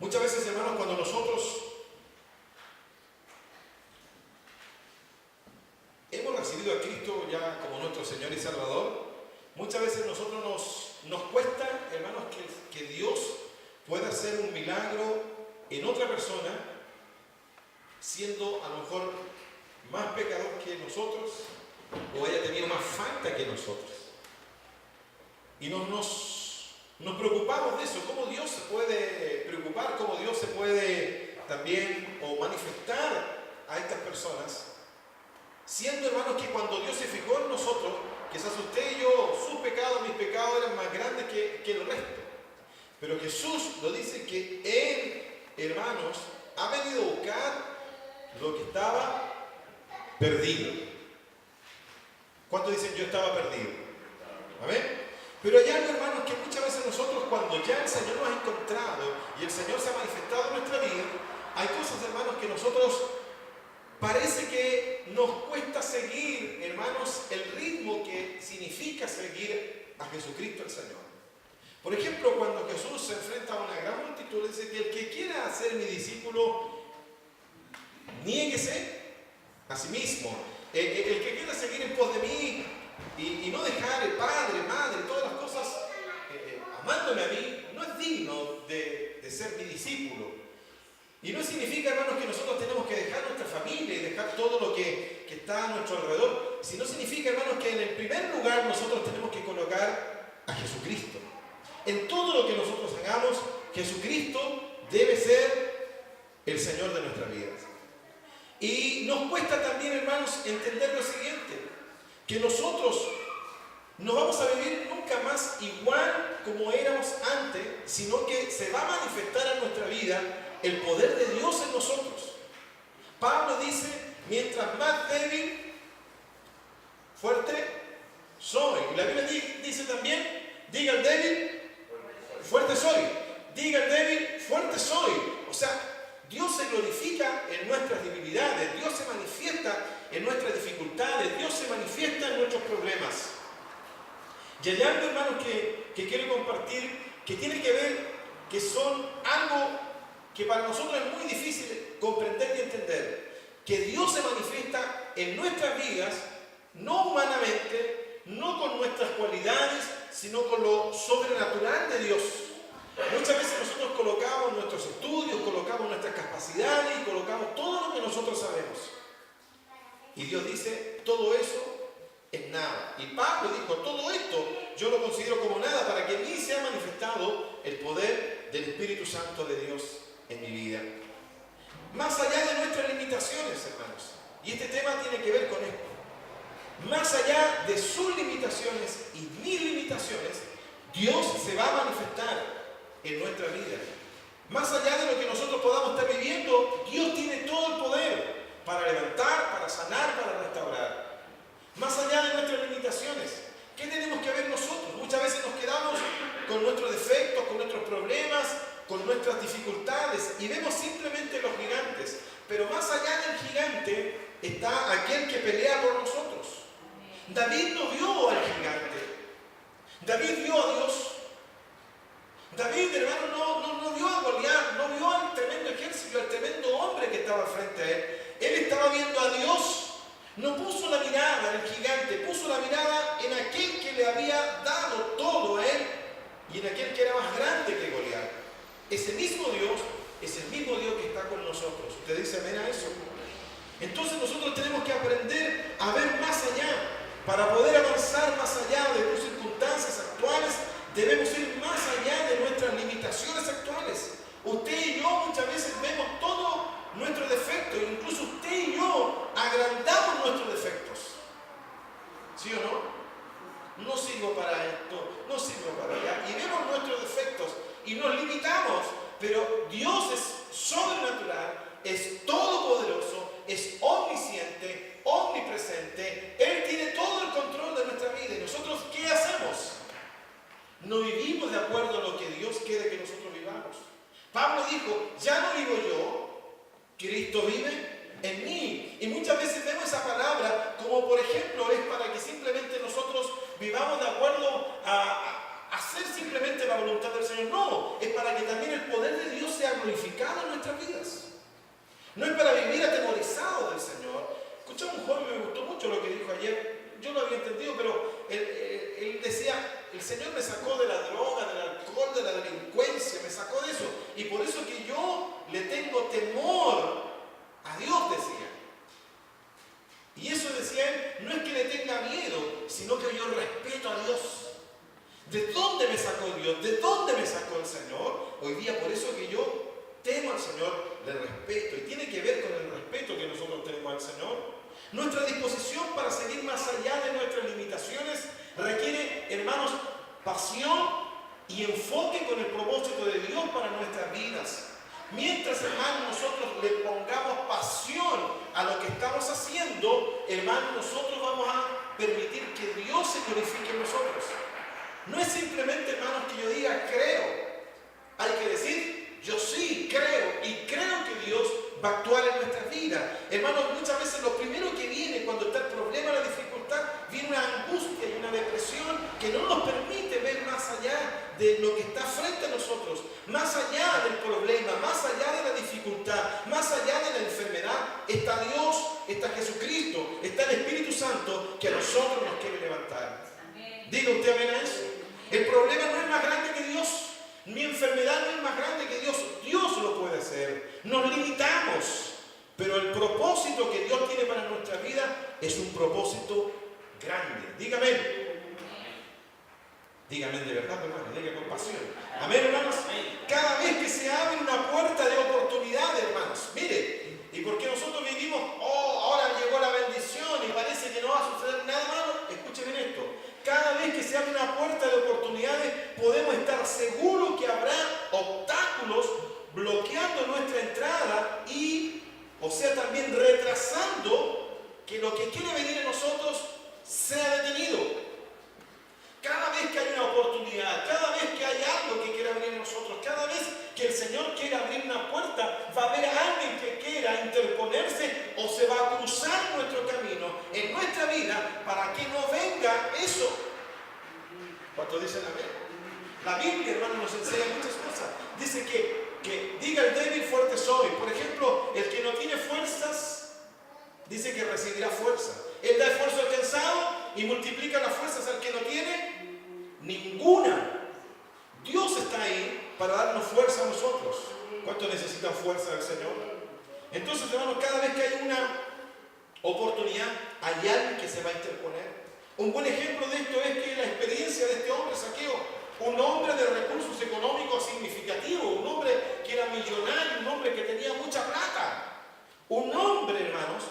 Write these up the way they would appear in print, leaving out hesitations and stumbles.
Muchas veces, hermanos, cuando nosotros hemos recibido a Cristo ya como nuestro Señor y Salvador, muchas veces nosotros nos cuesta, hermanos, que Dios pueda hacer un milagro en otra persona, siendo a lo mejor más pecador que nosotros o haya tenido más falta que nosotros. Y nos preocupamos de eso, cómo Dios se puede preocupar, cómo Dios se puede también o manifestar a estas personas, siendo, hermanos, que cuando Dios se fijó en nosotros, quizás usted y yo, sus pecados, mis pecados eran más grandes que el resto. Pero Jesús lo dice que Él, hermanos, ha venido a buscar lo que estaba perdido. ¿Cuántos dicen yo estaba perdido? ¿Amén? Pero hay algo, hermanos, que muchas veces nosotros, cuando ya el Señor nos ha encontrado y el Señor se ha manifestado en nuestra vida, hay cosas, hermanos, que nosotros parece que nos cuesta seguir, hermanos, el ritmo que significa seguir a Jesucristo el Señor. Por ejemplo, cuando Jesús se enfrenta a una gran multitud, dice que el que quiera ser mi discípulo, niéguese a sí mismo. El que quiera seguir en pos de mí y no dejar el padre, madre, todas las cosas, amándome a mí, no es digno de ser mi discípulo. Y no significa, hermanos, que nosotros tenemos que dejar nuestra familia y dejar todo lo que está a nuestro alrededor, sino significa, hermanos, que en el primer lugar nosotros tenemos que colocar a Jesucristo. En todo lo que nosotros hagamos, Jesucristo debe ser el Señor de nuestras vidas. Y nos cuesta también, hermanos, entender lo siguiente, que nosotros no vamos a vivir nunca más igual como éramos antes, sino que se va a manifestar en nuestra vida el poder de Dios en nosotros. Pablo dice, mientras más débil, fuerte soy. Y la Biblia dice también, diga el débil, fuerte soy. Diga el débil, fuerte soy. O sea, Dios se glorifica en nuestras debilidades, Dios se manifiesta en nuestras dificultades, Dios se manifiesta en nuestros problemas. Y hay algo, hermanos, que quiero compartir, que tiene que ver, que son algo que para nosotros es muy difícil comprender y entender. Que Dios se manifiesta en nuestras vidas, no humanamente, no con nuestras cualidades, sino con lo sobrenatural de Dios. Muchas veces nosotros colocamos nuestros estudios, colocamos nuestras capacidades y colocamos todo lo que nosotros sabemos. Y Dios dice, todo eso es nada. Y Pablo dijo, todo esto yo lo considero como nada para que en mí se ha manifestado el poder del Espíritu Santo de Dios en mi vida. Más allá de nuestras limitaciones, hermanos. Y este tema tiene que ver con esto. Más allá de sus limitaciones y mis limitaciones, Dios se va a manifestar en nuestra vida. Más allá de lo que nosotros podamos estar viviendo, Dios tiene todo el poder para levantar, para sanar, para restaurar. Más allá de nuestras limitaciones, ¿qué tenemos que ver nosotros? Muchas veces nos quedamos con nuestros defectos, con nuestros problemas, con nuestras dificultades y vemos simplemente los gigantes. Pero más allá del gigante está aquel que pelea por nosotros. David no vio al gigante. David vio a Dios. David, hermano, no vio a Goliat, no vio al tremendo ejército, al tremendo hombre que estaba frente a él. Él estaba viendo a Dios. No puso la mirada en el gigante, puso la mirada en aquel que le había dado todo a él y en aquel que era más grande que Goliat. Ese mismo Dios es el mismo Dios que está con nosotros. ¿Usted dice amén a eso? Entonces nosotros tenemos que aprender a ver más allá. Para poder avanzar más allá de tus circunstancias actuales, debemos ir más allá de nuestras limitaciones actuales. Usted y yo muchas veces vemos todos nuestros defectos, incluso usted y yo agrandamos nuestros defectos. ¿Sí o no? No sirvo para esto, no sirvo para allá. Y vemos nuestros defectos y nos limitamos, pero Dios es sobrenatural, es todopoderoso, es omnisciente, omnipresente. Él tiene todo el control de nuestra vida. ¿Y nosotros qué hacemos? No vivimos de acuerdo a lo que Dios quiere que nosotros vivamos. Pablo dijo, ya no vivo yo, Cristo vive en mí. Y muchas veces vemos esa palabra como, por ejemplo, es para que simplemente nosotros vivamos de acuerdo a hacer simplemente la voluntad del Señor. No, es para que también el poder de Dios sea glorificado en nuestras vidas. No es para vivir atemorizado del Señor. Escuché a un joven, me gustó mucho lo que dijo ayer. Yo lo había entendido, pero él decía, el Señor me sacó de la droga, del alcohol, de la delincuencia, me sacó de eso. Y por eso que yo le tengo temor a Dios, decía. Y eso decía él, no es que le tenga miedo, sino que yo respeto a Dios. ¿De dónde me sacó Dios? ¿De dónde me sacó el Señor? Hoy día por eso que yo temo al Señor, le respeto. Y tiene que ver con el respeto que nosotros tenemos al Señor. Nuestra disposición para seguir más allá de nuestras limitaciones requiere, hermanos, pasión y enfoque con el propósito de Dios para nuestras vidas. Mientras, hermanos, nosotros le pongamos pasión a lo que estamos haciendo, hermanos, nosotros vamos a permitir que Dios se glorifique en nosotros. No es simplemente, hermanos, que yo diga creo. Hay que decir yo sí creo y creo que Dios va a actuar en nuestras vidas. Hermanos, muchas veces lo primero que viene cuando está el problema, la dificultad, viene una angustia y una depresión que no nos permite ver más allá de lo que está frente a nosotros, más allá del problema, más allá de la dificultad, más allá de la enfermedad. Está Dios, está Jesucristo, está el Espíritu Santo que a nosotros nos quiere levantar. Diga usted amén a eso. El problema no es más grande que Dios. Mi enfermedad no es más grande que Dios. Dios lo puede hacer. Nos limitamos. Pero el propósito que Dios tiene para nuestra vida es un propósito grande. Dígame. Dígame de verdad, hermano. Diga con pasión. Amén, hermanos. Cada vez que se abre una puerta de oportunidad, hermanos. Mire, y porque nosotros vivimos, ahora llegó la bendición y parece que no va a suceder nada malo. Escuchen esto. Cada vez que se abre una puerta de oportunidades, podemos estar seguros que habrá obstáculos bloqueando nuestra entrada y, o sea, también retrasando que lo que quiere venir a nosotros sea detenido. Cada vez que hay una oportunidad, cada vez que hay algo que quiera venir a nosotros, cada vez que el Señor quiera abrir una puerta, va a haber alguien que quiera interponerse o se va a cruzar nuestro camino en nuestra vida para que no venga eso. ¿Cuánto dicen amén? La Biblia, hermano, nos enseña muchas cosas. Dice que diga el débil, fuerte soy. Por ejemplo, el que no tiene fuerzas, dice que recibirá fuerza. Él da esfuerzo al cansado y multiplica las fuerzas al que no tiene ninguna. Dios está ahí para darnos fuerza a nosotros. ¿Cuánto necesitan fuerza del Señor? Entonces, hermanos, cada vez que hay una oportunidad, hay alguien que se va a interponer. Un buen ejemplo de esto es que la experiencia de este hombre, Zaqueo, un hombre de recursos económicos significativos, un hombre que era millonario, un hombre que tenía mucha plata, un hombre, hermanos,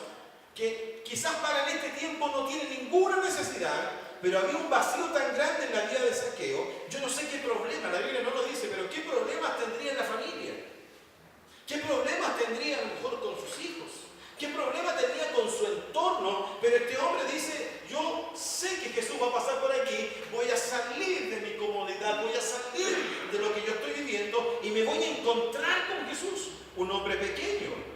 que quizás para en este tiempo no tiene ninguna necesidad, pero había un vacío tan grande en la vida de Zaqueo. Yo no sé qué problema, la Biblia no lo dice, pero qué problemas tendría en la familia, qué problemas tendría a lo mejor con sus hijos, qué problema tendría con su entorno. Pero este hombre dice, yo sé que Jesús va a pasar por aquí, voy a salir de mi comodidad, voy a salir de lo que yo estoy viviendo y me voy a encontrar con Jesús. Un hombre pequeño.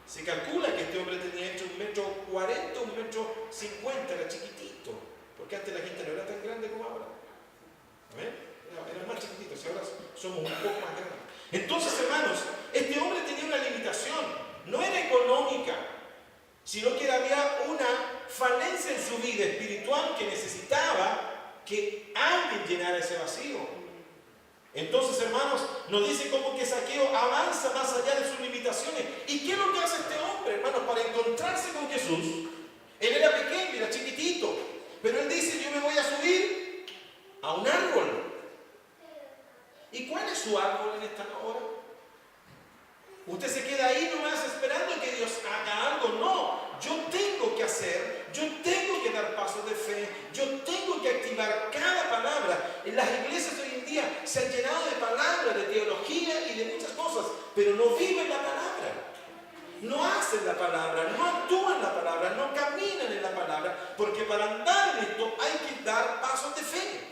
Se calcula que este hombre tenía hecho 1,40 m, 1,50 m, era chiquitito, porque antes la gente no era tan grande como ahora. ¿Ven? Eran más chiquititos, y ahora somos un poco más grandes. Entonces, hermanos, este hombre tenía una limitación, no era económica, sino que había una falencia en su vida espiritual que necesitaba que alguien llenara ese vacío. Entonces, hermanos, nos dice como que Zaqueo avanza más allá de sus limitaciones. ¿Y qué es lo que hace este hombre, hermanos, para encontrarse con Jesús? Él era pequeño, era chiquitito, pero él dice, yo me voy a subir a un árbol. ¿Y cuál es su árbol en esta hora? Usted se queda ahí nomás esperando que Dios haga algo. No, yo tengo que hacer, yo tengo que dar pasos de fe, yo tengo que activar cada palabra. En las iglesias hoy en día se han llenado de palabras, de teología y de muchas cosas, pero no viven la palabra, no hacen la palabra, no actúan la palabra, no caminan en la palabra, porque para andar en esto hay que dar pasos de fe.